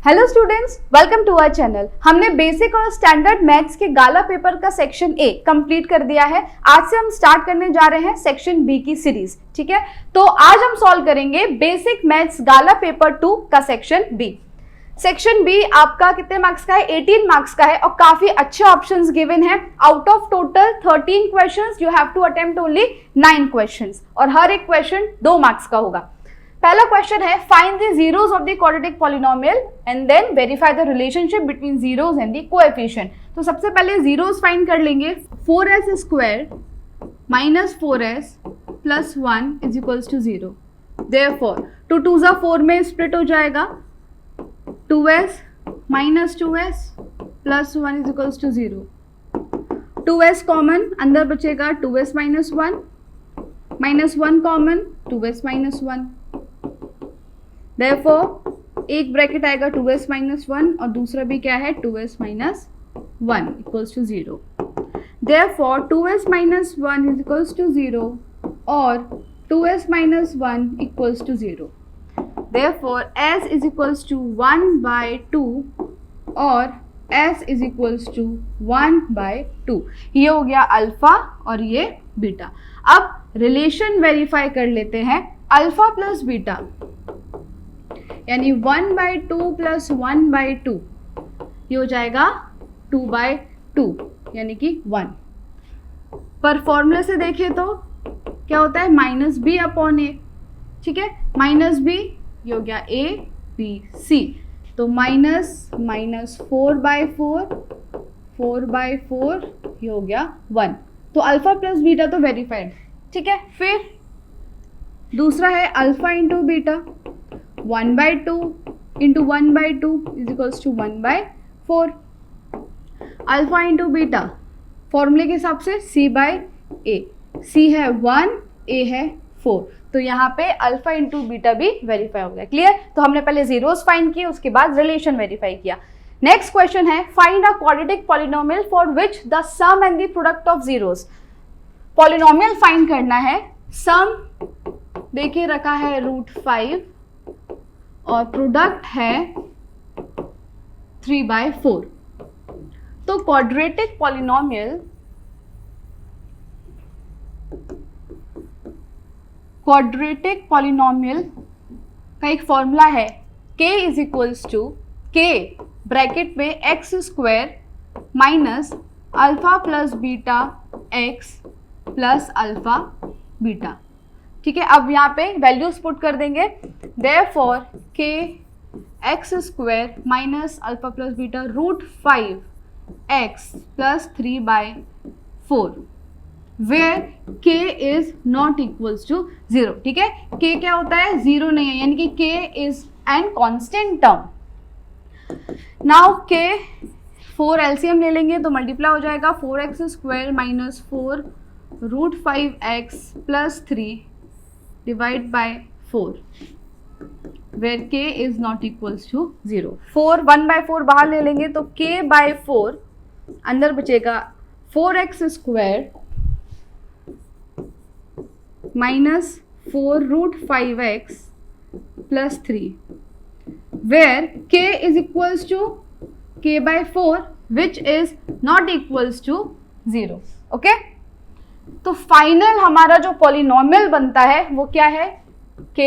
Hello students, welcome to our channel. हमने basic और standard maths के गाला पेपर का सेक्शन ए कंप्लीट कर दिया है। आज से हम स्टार्ट करने जा रहे हैं सेक्शन बी की सीरीज। ठीक है, तो आज हम सॉल्व करेंगे बेसिक मैथ्स गाला पेपर 2 का सेक्शन बी। सेक्शन बी आपका कितने मार्क्स का है? 18 मार्क्स का है और काफी अच्छे ऑप्शंस गिवन है। Out of total 13 questions you have to attempt only 9 questions और हर एक क्वेश्चन 2 मार्क्स का होगा। पहला क्वेश्चन है, find the zeros of the quadratic polynomial and then verify the relationship between zeros and the coefficient. तो सबसे पहले जीरोस फाइंड कर लेंगे। 4s square minus 4s plus 1 is equals to 0। Therefore 2 2 जा 4 में स्प्लिट हो जाएगा। 2s minus 2s plus 1 is equals to 0। 2s common, अंदर बचेगा 2s minus 1 common, 2s minus 1। Therefore एक ब्रैकेट आएगा 2s माइनस 1 और दूसरा भी क्या है 2s minus 1 equals to 0। Therefore 2s minus 1 is equals to 0 और 2s minus 1 equals to 0। Therefore s is equals to 1 by 2 और s is equals to 1 by 2। ये हो गया अल्फा और ये बीटा। अब रिलेशन वेरीफाई कर लेते हैं। अल्फा प्लस बीटा यानी 1 बाई 2 प्लस 1 बाई 2, ये हो जाएगा 2 बाई 2 यानी कि 1। पर फॉर्मूले से देखें तो क्या होता है? माइनस बी अपॉन ए। ठीक है, माइनस बी ये हो गया ए बी सी, तो माइनस 4 बाई 4 बाई 4 ये हो गया 1। तो अल्फा प्लस बीटा तो वेरीफाइड। ठीक है, फिर दूसरा है alpha into beta. 1 by 2 into 1 by 2 is equals to 1 by 4। Alpha into beta फॉर्मूले के हिसाब से c बाई ए। c है 1, a है 4, तो यहाँ पे अल्फा इंटू बीटा भी वेरीफाई हो गया। क्लियर? तो हमने पहले जीरोस फाइंड किए, उसके बाद रिलेशन वेरीफाई किया। नेक्स्ट क्वेश्चन है, find a quadratic polynomial for which the sum and the product of zeros. Polynomial find करना है। सम देखिए रखा है √5 और प्रोडक्ट है 3/4। तो क्वाड्रेटिक पॉलिनोमियल का एक फॉर्मूला है k is equals to k bracket में x square minus alpha plus beta x plus alpha beta. ठीक है, अब यहाँ पे वैल्यूज पुट कर देंगे। Therefore k x square minus alpha plus beta √5x plus 3/4 where k is not equals to 0। ठीक है, k क्या होता है? 0 नहीं है, यानी कि k is an constant term. Now k 4 LCM ले लेंगे तो मल्टीप्लाई हो जाएगा 4x square minus 4 √5x plus 3 divide by 4 where k is not equals to 0। 1/4 बाहर ले लेंगे तो k बाय 4 अंदर बचेगा 4x square minus 4 √5x plus 3 where k is equals to k by 4 which is not equals to 0। Okay, तो final हमारा जो polynomial बनता है वो क्या है? k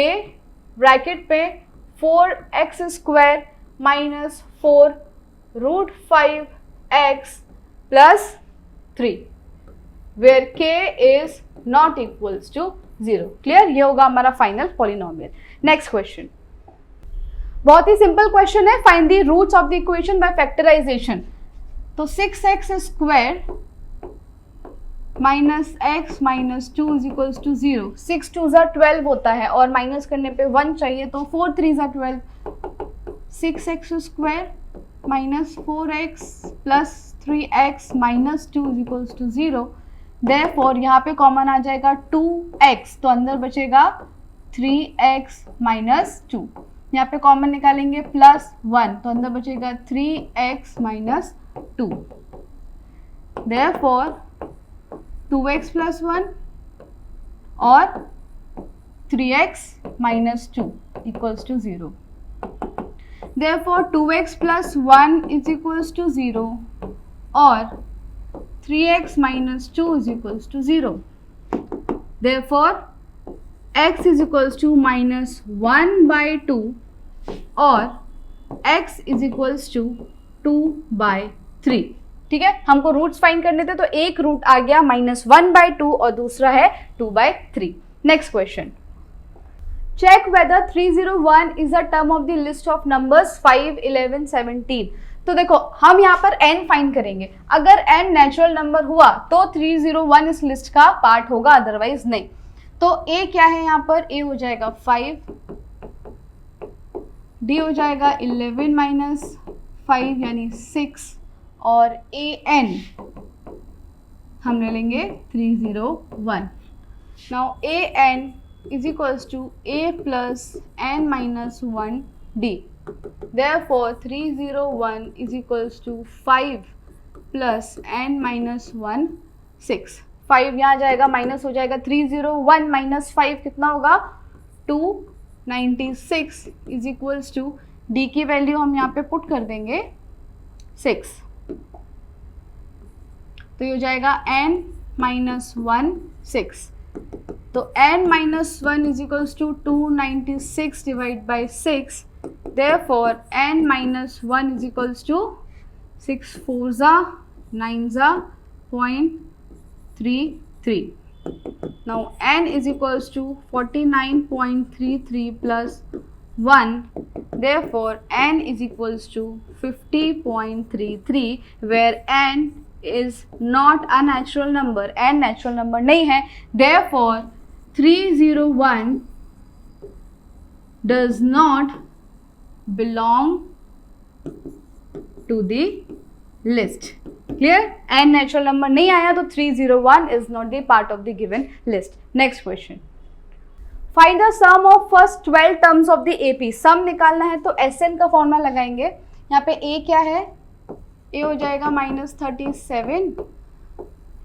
ब्रैकेट पे 4x square minus 4 √5x plus 3 where k is not equals to 0। Clear? ये होगा हमारा फाइनल पॉलिनोमियल। नेक्स्ट क्वेश्चन बहुत ही सिंपल क्वेश्चन है। Find the roots of the equation by factorisation. तो 6x square minus x minus 2 is equals to 0। 6 2 जा 12 होता है और माइनस करने पे 1 चाहिए, तो 4 3 जा 12। 6x square minus 4x plus 3x minus 2 is equals to 0। Therefore यहाँ पे कॉमन आ जाएगा 2x, तो अंदर बचेगा 3x माइनस 2। यहाँ पे कॉमन निकालेंगे प्लस 1, तो अंदर बचेगा 3x minus 2। Therefore 2x plus 1 और 3x minus 2 equals to 0। Therefore 2x plus 1 is equals to 0 or 3x minus 2 is equals to 0. Therefore x is equals to minus 1 by 2 और x is equals to 2 by 3. ठीक है, हमको roots find करने थे, तो एक root आ गया -1 by 2 और दूसरा है 2 by 3. Next question, check whether 301 is a term of the list of numbers 5, 11, 17. तो देखो हम यहाँ पर n फाइंड करेंगे, अगर n नेचुरल नंबर हुआ तो 301 इस लिस्ट का पार्ट होगा, अदरवाइज नहीं. तो a क्या है यहाँ पर, a हो जाएगा 5, d हो जाएगा 11 माइनस 5 यानी 6 और an हम ले लेंगे 301. Now an is equals to a plus n minus 1 d. Therefore 301 is equals to 5 plus n minus 1 6. 5 यहाँ जाएगा, माइनस हो जाएगा, 301 माइनस 5 कितना होगा 296 इज इक्वल्स टू d की वैल्यू हम यहाँ पे पुट कर देंगे 6. तो ये हो जाएगा n माइनस 1 6. तो n minus 1 is equals to 296 divide by 6. Therefore n minus 1 is equals to 6 4s are 9s are 0.33. Now n is equals to 49.33 plus 1. Therefore n is equals to 50.33, where n is not a natural number. n natural number नहीं है. Therefore 301 does not belong to the list. Clear? n natural number नहीं आया तो 301 is not the part of the given list. Next question. Find the sum of first 12 terms of the AP. sum निकालना है तो SN का formula लगाएंगे. यहाँ पे A क्या है, A हो जाएगा -37,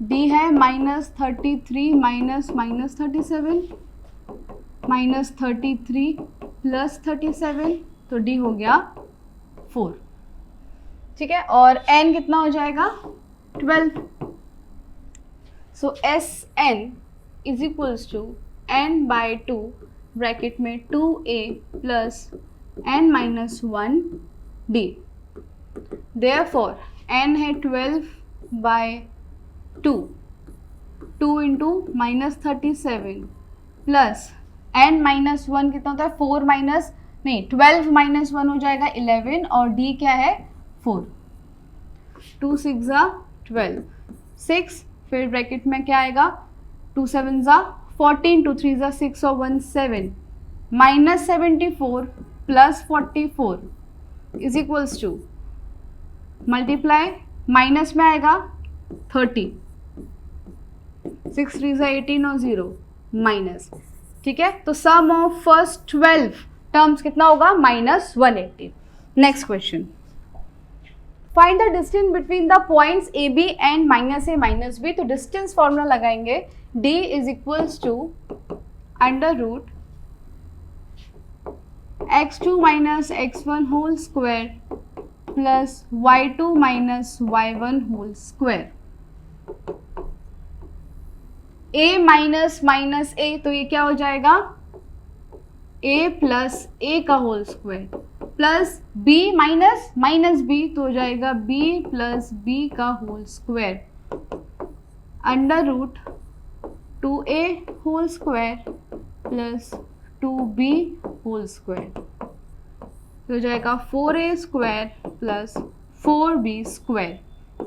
D है -33 माइनस -37 -33 प्लस 37, तो D हो गया 4. ठीक है, और N कितना हो जाएगा 12. So SN is equals to n by 2 bracket में 2a plus n minus 1 d. Therefore n है 12 by 2 into -37 plus n minus 1 कितना होता है 4 माइनस नहीं 12 माइनस 1 हो जाएगा 11 और d क्या है 4. 2 6 12 6, फिर ब्रैकेट में क्या आएगा 2 7 14, 2 3 6 और 1 7 -74 plus 44 is equals to multiply minus में आएगा 30, 6 3 18 और 0 माइनस. ठीक है, तो सम ऑफ फर्स्ट 12 टर्म्स कितना होगा -180. Next question, find the distance between the points A B and -a-b. तो डिस्टेंस फॉर्मूला लगाएंगे, d is equals to √ x2 minus x1 whole square plus y2 minus y1 whole square. a minus minus a, तो ये क्या हो जाएगा a plus a का whole square plus b minus minus b, तो हो जाएगा b प्लस b का whole square √ 2a whole square plus 2b whole square, तो हो जाएगा 4a square plus 4b square.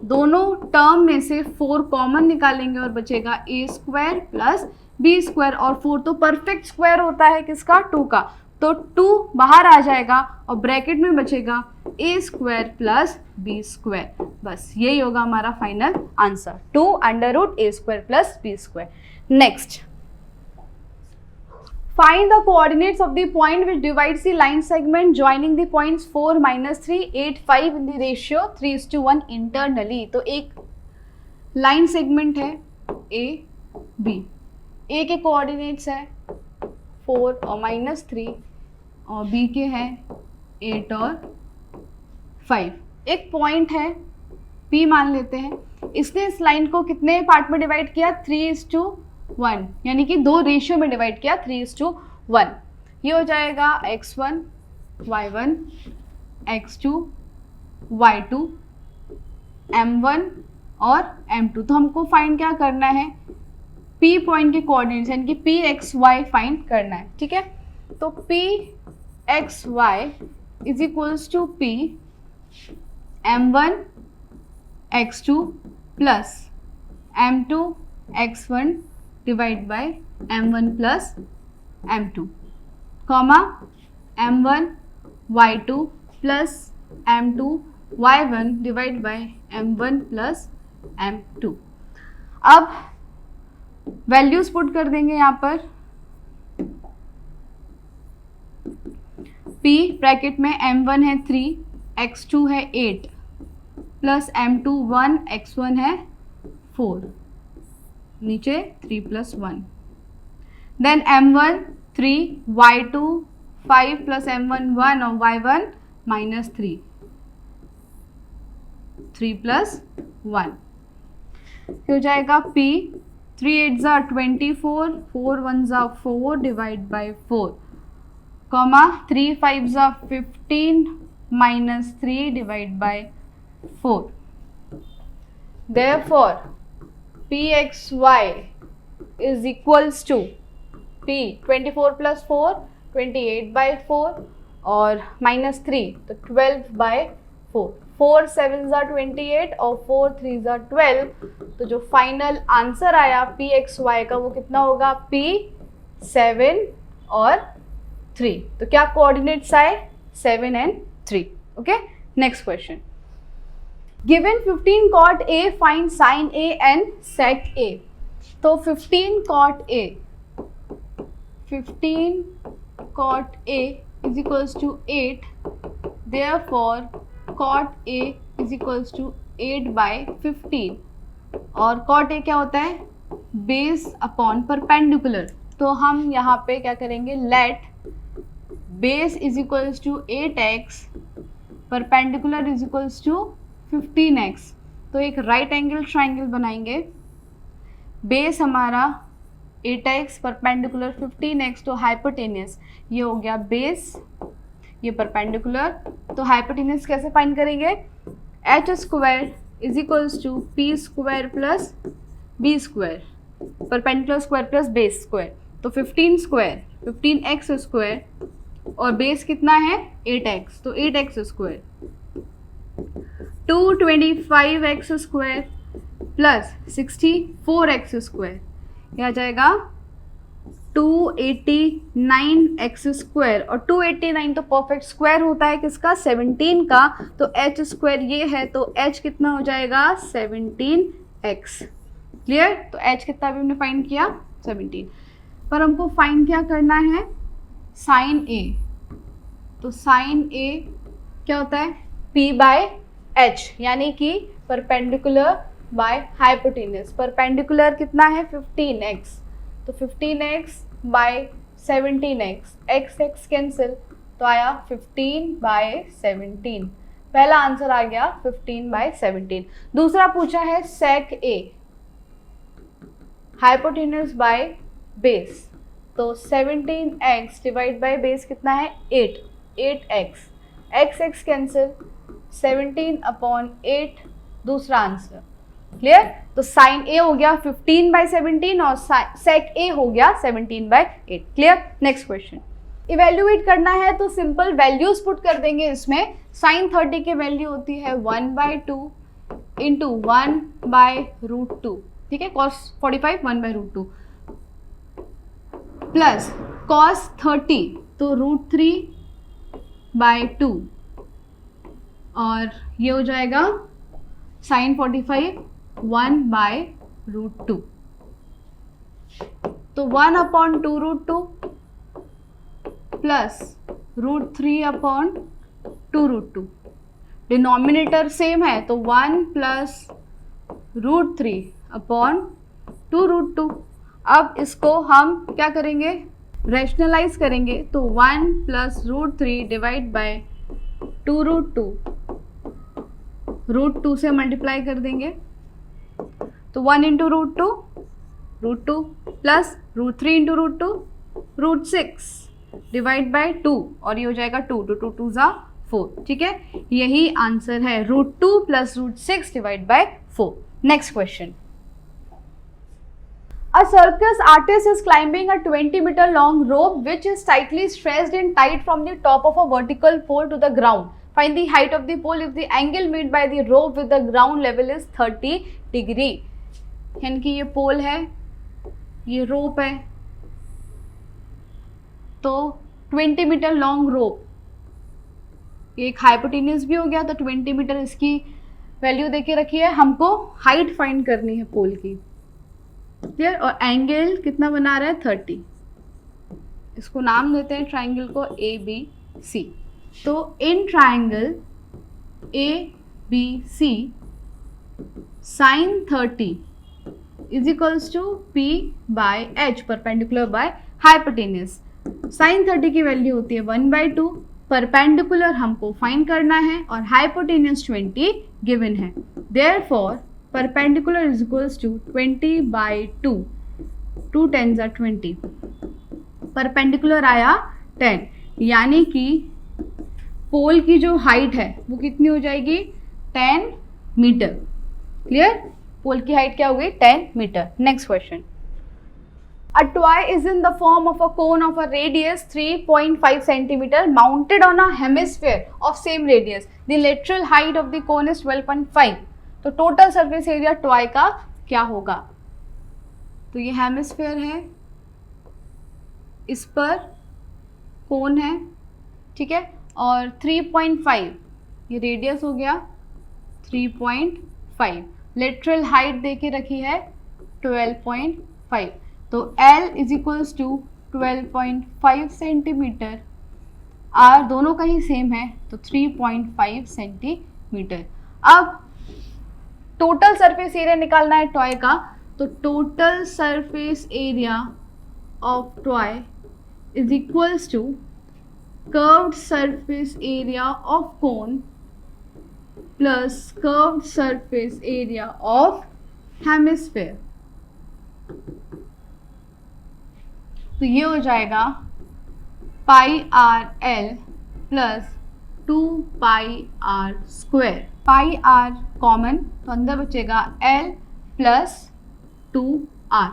दोनों टर्म में से 4 कॉमन निकालेंगे और बचेगा a square plus b square, और 4 तो परफेक्ट स्क्वायर होता है किसका 2 का, तो 2 बाहर आ जाएगा और ब्रैकेट में बचेगा a square plus b square. बस यही होगा हमारा final answer, 2 √ a square plus b square. Next, find the coordinates of the point which divides the line segment joining the points 4, -3, 8, 5 in the ratio 3:1 internally. तो एक line segment है A B, A के coordinates है 4 और -3 और B के हैं 8 और 5। एक पॉइंट है P मान लेते हैं, इसने इस लाइन को कितने पार्ट में डिवाइड किया, 3:1, यानी कि 2 रेशियो में डिवाइड किया, 3:1। ये हो जाएगा x1 y1 x2 y2 m1 और m2। तो हमको फाइंड क्या करना है, P पॉइंट के कोऑर्डिनेट्स यानी कि P x y फाइंड करना है, ठीक है। तो P x y is equals to P m1 x2 plus m2 x1 divide by m1 plus m2 comma m1 y2 plus m2 y1 divide by m1 plus m2। अब values put कर देंगे यहाँ पर, P ब्रैकेट में m1 है 3, x2 है 8 plus m2 1, x1 है 4, नीचे 3 plus 1, then m1 3, y2 5 plus m1 1 और y1 माइनस 3 प्लस 1। हो जाएगा P 3 8 ज़ा 24, 4 1 ज़ा 4 डिवाइड बाई 4 कॉमा 3 5 ज़ा 15 minus 3 divide by 4। Therefore Pxy is equals to P 24 plus 4 28 by 4 और माइनस 3 तो 12 बाई 4, 4 7 ज़ा 28 और 4 3 ज़ा 12। तो जो फाइनल आंसर आया Pxy का वो कितना होगा, P 7 और 3। तो क्या कोऑर्डिनेट्स आए, 7 and 3। Okay, next question. Given 15 cot A find sin A and sec A। तो 15 cot A is equals to 8, therefore cot A is equals to 8 by 15। और cot A क्या होता है, बेस अपॉन परपेंडिकुलर। तो हम यहाँ पे क्या करेंगे, let base is equals to 8x, perpendicular is equals to 15x। तो एक राइट एंगल ट्राइंगल बनाएंगे, बेस हमारा 8x, परपेंडिकुलर 15x, तो हाइपोटेनियस ये हो गया बेस, ये परपेंडिकुलर। तो हाइपोटेनियस कैसे फाइंड करेंगे, H square is equals to P square plus B square, perpendicular square plus base square. तो 15 स्क्वायर 15x स्क्वायर और बेस कितना है 8x, तो 8x square 225x square plus 64x square, यह आ जाएगा 289x स्क्वायर। और 289 तो परफेक्ट स्क्वायर होता है किसका, 17 का। तो h स्क्वायर ये है, तो h कितना हो जाएगा 17x। क्लियर। तो h कितना भी हमने फाइंड किया 17, पर हमको फाइंड क्या करना है, साइन A। तो साइन A क्या होता है, P बाय H, यानी कि परपेंडिकुलर बाय हाइपोटेनियस। परपेंडिकुलर कितना है 15x, तो 15x bye 17x, x cancel, तो आया 15 बाय 17। पहला आंसर आ गया 15 बाय 17। दूसरा पूछा है sec A, hypotenuse by base. तो 17x डिवाइड बाय बेस कितना है 8x, x कैंसिल, 17 अपॉन 8 दूसरा आंसर। क्लियर। तो साइन A हो गया 15 बाई 17 और सेक A हो गया 17 by 8। Clear. Next question. Evaluate करना है तो सिंपल वैल्यूज पुट कर देंगे इसमें। साइन 30 की वैल्यू होती है 1/2 इंटू 1/√2, ठीक है। कॉस 45 1/√2 प्लस कॉस 30 तो √3/2 और ये हो जाएगा साइन 45 1/√2। तो 1/2√2 प्लस √3/2√2। डिनोमिनेटर सेम है तो 1 प्लस √3/2√2। अब इसको हम क्या करेंगे, रैशनलाइज करेंगे। तो 1 प्लस √3 डिवाइड बाय 2√2 √2 से मल्टीप्लाई कर देंगे तो 1 into √2 plus √3 into √2 √6 divide by 2 और ये हो जाएगा 2 टू 2 ज़ा 4. ठीक है, यही आंसर है √2 plus √6 divide by 4. Next question. A circus artist is climbing a 20-meter long rope which is tightly stretched and tied from the top of a vertical pole to the ground. Find the height of the pole if the angle made by the rope with the ground level is 30 degree. यानी कि ये पोल है, ये रोप है, तो 20 metre long rope, ये एक hypotenuse भी हो गया, तो 20 मीटर इसकी वैल्यू देके रखी है. हमको हाइट फाइंड करनी है पोल की. क्लियर. और एंगल कितना बना रहा है 30. इसको नाम देते हैं ट्राइंगल को ABC. तो in triangle ABC sin 30 is equals to P by H perpendicular by hypotenuse. sin 30 की वैल्यू होती है 1/2. परपेंडिकुलर हमको फाइंड करना है और हाइपोटेन्यूज 20 गिवन है. Therefore perpendicular is equals to 20/2. 2 10s are 20. Perpendicular आया 10, यानी कि पोल की जो हाइट है वो कितनी हो जाएगी 10 मीटर. क्लियर. पोल की हाइट क्या हो गई 10 metre. Next question. A toy is in the form of a cone of a radius 3.5 centimeter mounted on a hemisphere of same radius. The lateral height of the cone is 12.5. तो total surface area toy का क्या होगा. तो ये hemisphere है, इस पर कोन है. ठीक है, और 3.5 ये रेडियस हो गया 3.5. लेटरल हाइट देके रखी है 12.5. तो L is equals to 12.5 centimetre. R दोनों का ही सेम है तो 3.5 सेंटीमीटर. अब टोटल सरफेस एरिया निकालना है टॉय का. तो total surface area of toy is equals to curved surface area of cone plus curved surface area of hemisphere. तो ये हो जाएगा πRL plus 2πr square. Pi R common तो अंदर बचेगा L plus 2R.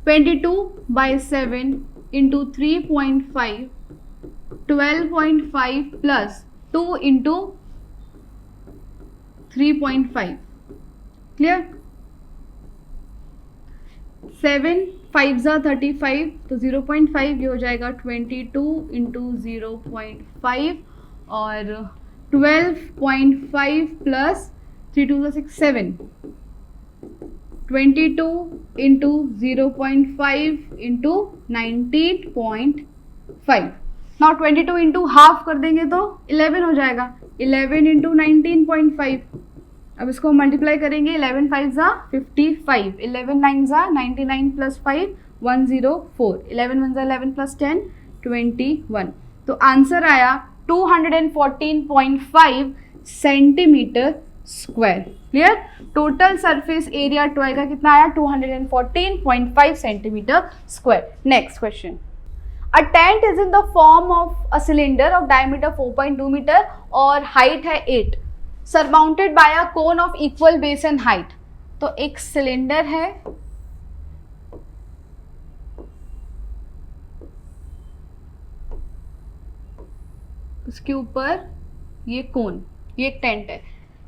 22/7 into 3.5 12.5 plus 2 into 3.5. Clear. 7 5 35 तो 0.5 ये हो जाएगा 22 इंटू 0.5 और 12.5 plus 3 2 6 7. 22 into 0.5 into 19.5. Now 22 into half कर देंगे तो 11 हो जाएगा. 11 इंटू 19.5. अब इसको मल्टीप्लाई करेंगे. 11 5 55. 11 9 99 प्लस 5 104. 11 1 11 प्लस 10 21. तो आंसर आया 214.5 centimetre square. Clear. Total surface area toy का कितना आया 214.5 centimetre square. Next question. A tent is in the form of a cylinder of diameter 4.2 metre और हाइट है 8, surmounted by a cone of equal base and height. तो एक cylinder है, उसके ऊपर ये कोन, ये एक टेंट है.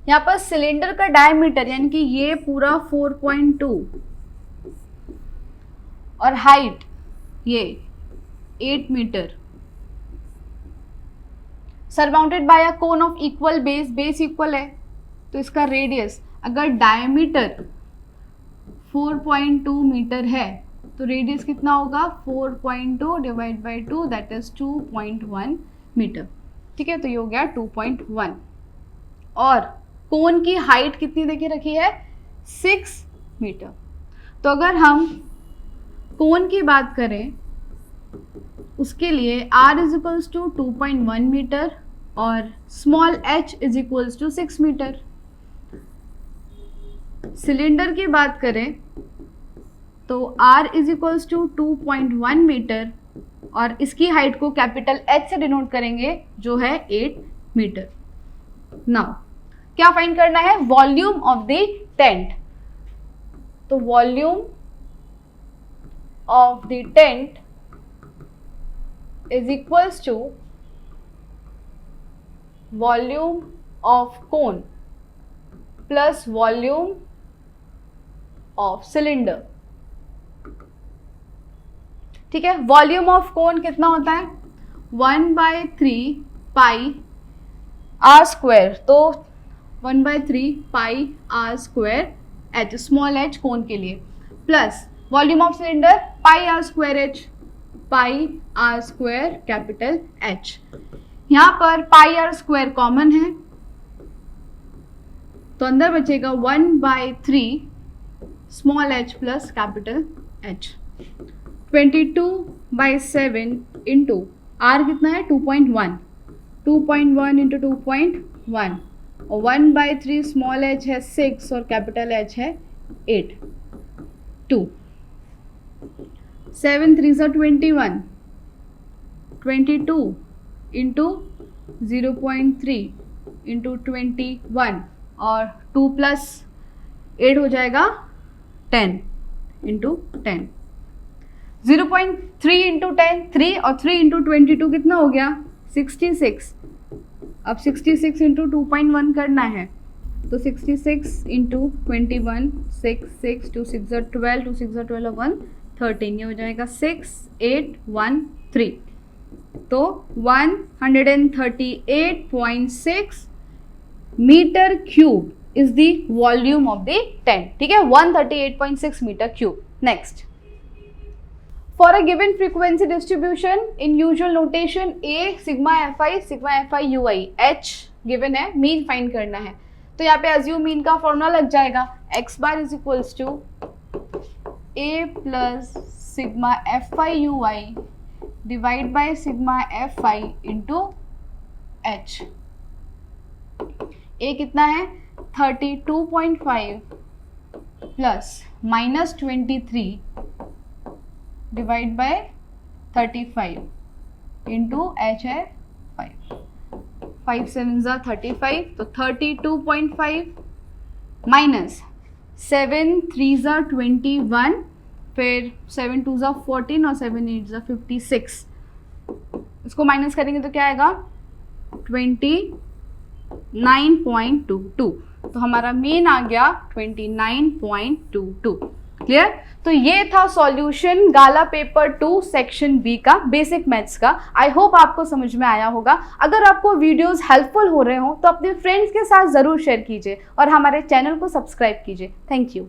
यहाँ पर सिलेंडर का डायमीटर यानी कि ये पूरा 4.2 और हाइट ये 8 metre. Surmounted by a cone of equal base, base equal है तो इसका रेडियस, अगर डायमीटर 4.2 मीटर है तो रेडियस कितना होगा 4.2 divide by 2 that is 2.1 metre. ठीक है, तो ये हो गया 2.1. और कोन की हाइट कितनी देखी रखी है 6 मीटर. तो अगर हम कोन की बात करें उसके लिए r is equals to 2.1 metre और small h is equals to 6 metre. Cylinder की बात करें तो r is equals to 2.1 metre और इसकी हाइट को कैपिटल H से डिनोट करेंगे जो है 8 मीटर। नाउ क्या फाइंड करना है? Volume of the tent. तो volume of the tent is equals to volume of cone plus volume of cylinder. ठीक है, वॉल्यूम ऑफ कोन कितना होता है? 1/3 पाई आर स्क्वायर। तो 1/3 pi R square H, small H cone के लिए, plus volume of cylinder pi R square H, pi R square capital H. यहाँ पर पाई आर स्क्वायर कॉमन है तो अंदर बचेगा 1/3 small H plus capital H. 22/7 into R कितना है? 2.1, 2.1 इंटू 2.1 और 1/3 स्मॉल एच है 6 और कैपिटल एच है 8। 2 7 3 21, 22 इंटू 0.3 इंटू 21 और 2 प्लस 8 हो जाएगा 10 इंटू 10। 0.3 इंटू 10 3 और 3 इंटू 22 कितना हो गया? 66। अब 66 इंटू 2.1 करना है तो 66 इंटू 21 6 6 2 6 12 2 6 12 1 13, ये हो जाएगा 6 8 1 3। तो 138.6 metre cube is the volume of the tent. ठीक है, 138.6 metre cube. Next, for a given frequency distribution in usual notation A sigma fi ui, h given है, मीन फाइंड करना है तो यहाँ पे assume मीन का फॉर्मूला लग जाएगा x bar is equals to A plus sigma fi ui divide by sigma fi into h। A कितना है? 32.5 plus minus 23 divide by 35 into H है 5। 5 7 ज़ा 35 तो 32.5 माइनस 7 3 ज़ा 21 फिर 7 2 ज़ा 14 और 7 8 ज़ा 56। इसको माइनस करेंगे तो क्या आएगा? 29.22। तो हमारा मेन आ गया 29.22। क्लियर? तो ये था सॉल्यूशन गाला पेपर 2 सेक्शन बी का बेसिक मैथ्स का। आई होप आपको समझ में आया होगा। अगर आपको वीडियोस हेल्पफुल हो रहे हो तो अपने फ्रेंड्स के साथ ज़रूर शेयर कीजिए और हमारे चैनल को सब्सक्राइब कीजिए। Thank you.